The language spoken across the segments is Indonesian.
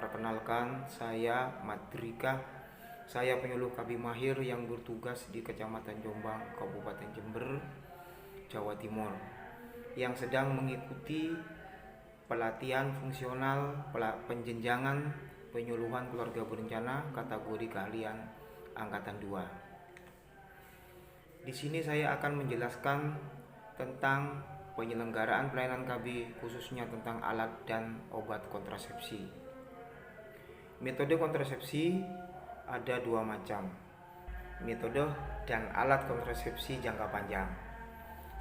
Perkenalkan, saya Madrika. Saya penyuluh KB Mahir yang bertugas di Kecamatan Jombang, Kabupaten Jember, Jawa Timur, yang sedang mengikuti pelatihan fungsional penjenjangan penyuluhan keluarga berencana kategori keahlian angkatan 2. Di sini saya akan menjelaskan tentang penyelenggaraan pelayanan KB, khususnya tentang alat dan obat kontrasepsi. Metode kontrasepsi ada dua macam, metode dan alat kontrasepsi jangka panjang.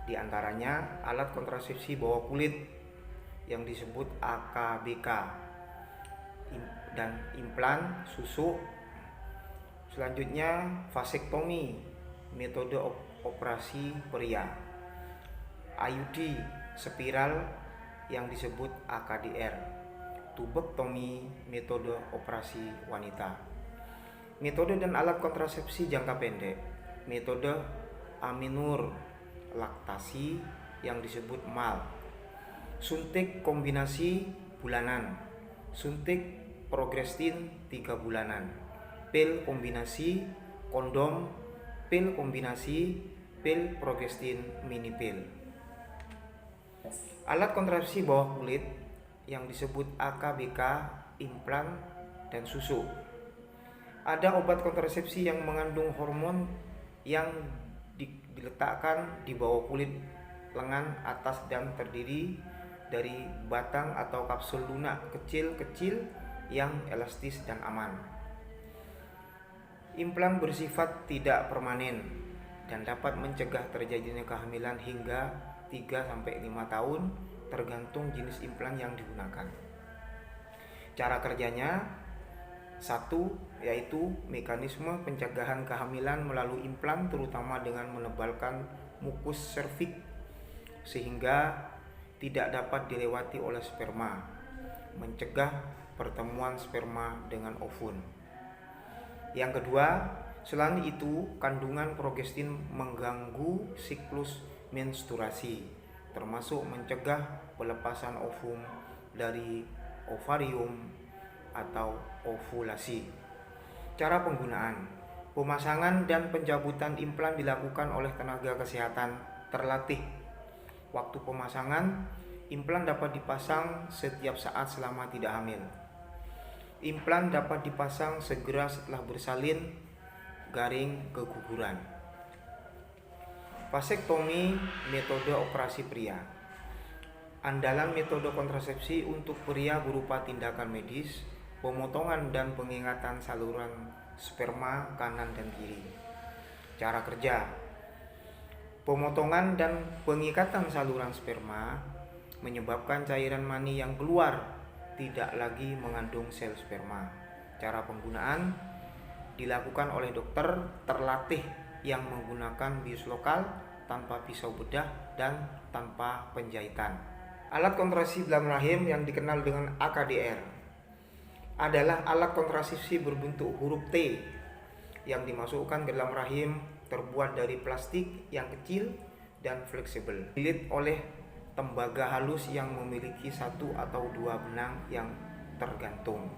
Di antaranya alat kontrasepsi bawah kulit yang disebut AKBK dan implan susu. Selanjutnya vasektomi, metode operasi pria. IUD spiral yang disebut AKDR. Tubektomi, metode operasi wanita. Metode dan alat kontrasepsi jangka pendek, metode aminur laktasi yang disebut MAL. Suntik kombinasi bulanan, suntik progestin 3 bulanan, pil kombinasi kondom, pil kombinasi pil progestin mini pil. Alat kontrasepsi bawah kulit yang disebut AKBK, implan, dan susu. Ada obat kontrasepsi yang mengandung hormon yang diletakkan di bawah kulit lengan atas dan terdiri dari batang atau kapsul lunak kecil-kecil yang elastis dan aman. Implan bersifat tidak permanen dan dapat mencegah terjadinya kehamilan hingga 3-5 tahun tergantung jenis implan yang digunakan. Cara kerjanya, satu, yaitu mekanisme pencegahan kehamilan melalui implan, terutama dengan menebalkan mukus serviks sehingga tidak dapat dilewati oleh sperma, mencegah pertemuan sperma dengan ovum. Yang kedua, selain itu, kandungan progestin mengganggu siklus menstruasi, termasuk mencegah pelepasan ovum dari ovarium atau ovulasi. Cara penggunaan, pemasangan dan pencabutan implan dilakukan oleh tenaga kesehatan terlatih. Waktu pemasangan, implan dapat dipasang setiap saat selama tidak hamil. Implan dapat dipasang segera setelah bersalin garing keguguran. Vasektomi, metode operasi pria. Andalan metode kontrasepsi untuk pria berupa tindakan medis, pemotongan dan pengingatan saluran sperma kanan dan kiri. Cara kerja, pemotongan dan pengikatan saluran sperma menyebabkan cairan mani yang keluar tidak lagi mengandung sel sperma. Cara penggunaan dilakukan oleh dokter terlatih yang menggunakan bius lokal, tanpa pisau bedah, dan tanpa penjahitan. Alat kontrasepsi dalam rahim yang dikenal dengan AKDR adalah alat kontrasepsi berbentuk huruf T yang dimasukkan ke dalam rahim, terbuat dari plastik yang kecil dan fleksibel, dililit oleh tembaga halus yang memiliki 1 atau 2 benang yang tergantung.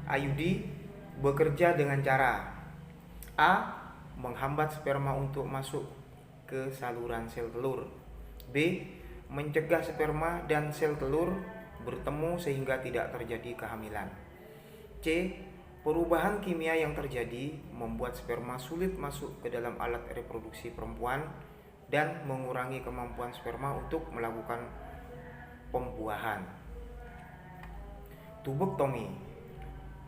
IUD bekerja dengan cara A. Menghambat sperma untuk masuk ke saluran sel telur. B. Mencegah sperma dan sel telur bertemu sehingga tidak terjadi kehamilan. C. Perubahan kimia yang terjadi membuat sperma sulit masuk ke dalam alat reproduksi perempuan dan mengurangi kemampuan sperma untuk melakukan pembuahan. Tubektomi,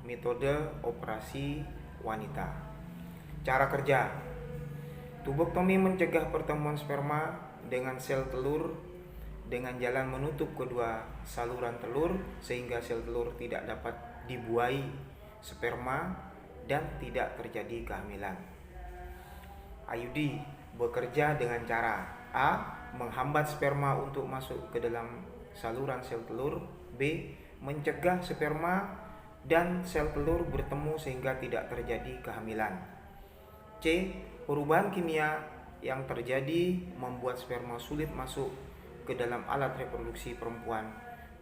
metode operasi wanita. Cara kerja, tubektomi mencegah pertemuan sperma dengan sel telur dengan jalan menutup kedua saluran telur sehingga sel telur tidak dapat dibuai sperma dan tidak terjadi kehamilan. IUD bekerja dengan cara A. Menghambat sperma untuk masuk ke dalam saluran sel telur. B. Mencegah sperma dan sel telur bertemu sehingga tidak terjadi kehamilan. C. Perubahan kimia yang terjadi membuat sperma sulit masuk ke dalam alat reproduksi perempuan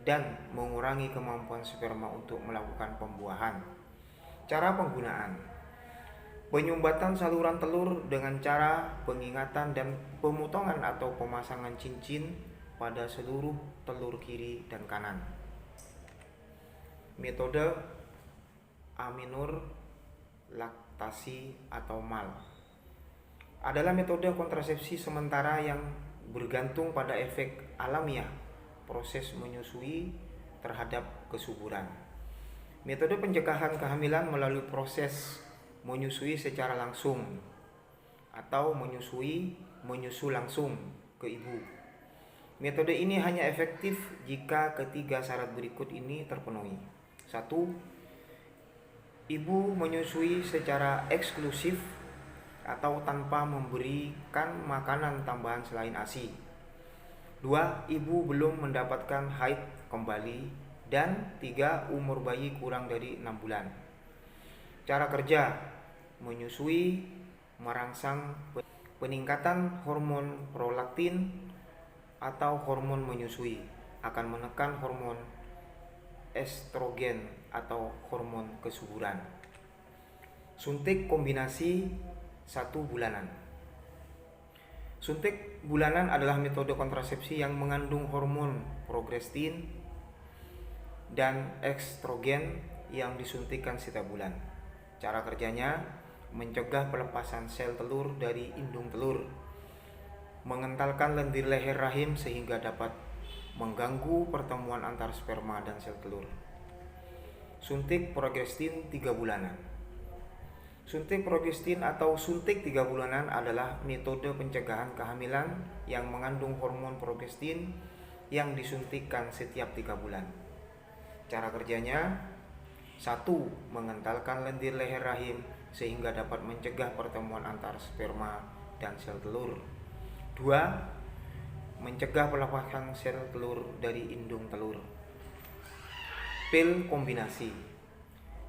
dan mengurangi kemampuan sperma untuk melakukan pembuahan. Cara penggunaan: penyumbatan saluran telur dengan cara pengingatan dan pemotongan atau pemasangan cincin pada seluruh telur kiri dan kanan. Metode aminur laktasi atau MAL adalah metode kontrasepsi sementara yang bergantung pada efek alamiah proses menyusui terhadap kesuburan. Metode pencegahan kehamilan melalui proses menyusui secara langsung atau menyusu langsung ke ibu. Metode ini hanya efektif jika ketiga syarat berikut ini terpenuhi. 1. Ibu menyusui secara eksklusif atau tanpa memberikan makanan tambahan selain ASI. 2. Ibu belum mendapatkan haid kembali. Dan 3. Umur bayi kurang dari 6 bulan. Cara kerja: menyusui merangsang peningkatan hormon prolaktin atau hormon menyusui, akan menekan hormon estrogen atau hormon kesuburan. Suntik kombinasi 1 bulanan. Suntik bulanan adalah metode kontrasepsi yang mengandung hormon progestin dan estrogen yang disuntikkan setiap bulan. Cara kerjanya: mencegah pelepasan sel telur dari indung telur, mengentalkan lendir leher rahim sehingga dapat mengganggu pertemuan antar sperma dan sel telur. Suntik progestin 3 bulanan. Suntik progestin atau suntik 3 bulanan adalah metode pencegahan kehamilan yang mengandung hormon progestin yang disuntikkan setiap 3 bulan. Cara kerjanya: 1. Mengentalkan lendir leher rahim sehingga dapat mencegah pertemuan antar sperma dan sel telur. 2. Mencegah pelepasan sel telur dari indung telur. Pil kombinasi.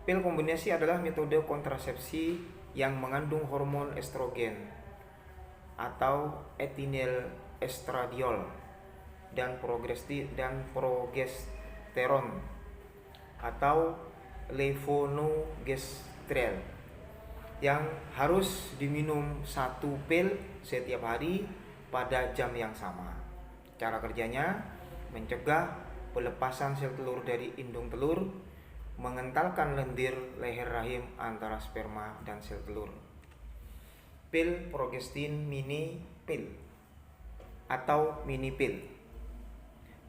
Pil kombinasi adalah metode kontrasepsi yang mengandung hormon estrogen atau etinyl estradiol dan progesteron atau levonorgestrel yang harus diminum 1 pil setiap hari pada jam yang sama. Cara kerjanya: mencegah pelepasan sel telur dari indung telur, mengentalkan lendir leher rahim antara sperma dan sel telur. Pil progestin mini pil atau mini pil.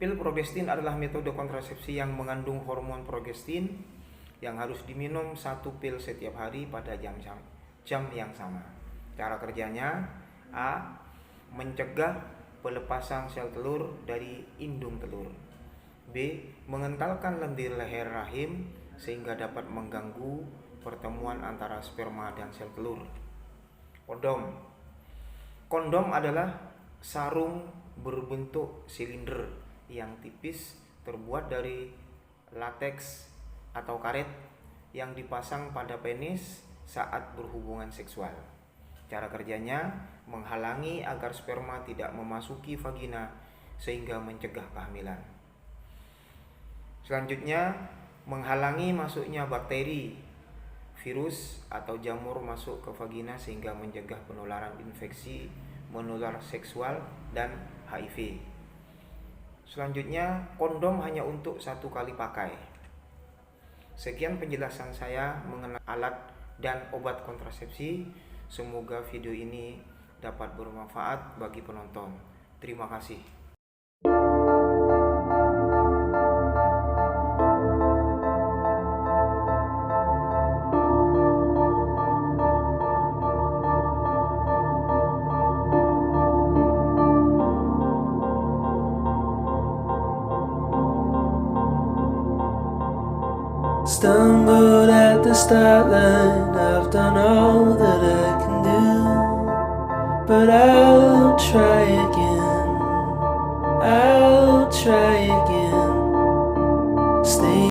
Pil progestin adalah metode kontrasepsi yang mengandung hormon progestin yang harus diminum 1 pil setiap hari pada jam yang sama. Cara kerjanya: A. Mencegah pelepasan sel telur dari indung telur. B. Mengentalkan lendir leher rahim sehingga dapat mengganggu pertemuan antara sperma dan sel telur. Kondom. Kondom adalah sarung berbentuk silinder yang tipis terbuat dari lateks atau karet yang dipasang pada penis saat berhubungan seksual. Cara kerjanya: menghalangi agar sperma tidak memasuki vagina sehingga mencegah kehamilan. Selanjutnya, menghalangi masuknya bakteri, virus atau jamur masuk ke vagina sehingga mencegah penularan infeksi menular seksual dan HIV. Selanjutnya, kondom hanya untuk 1 kali pakai. Sekian penjelasan saya mengenai alat dan obat kontrasepsi. Semoga video ini dapat bermanfaat bagi penonton. Terima kasih. Stumbled at the start line, I've done all that I can do, but I'll try again, I'll try again.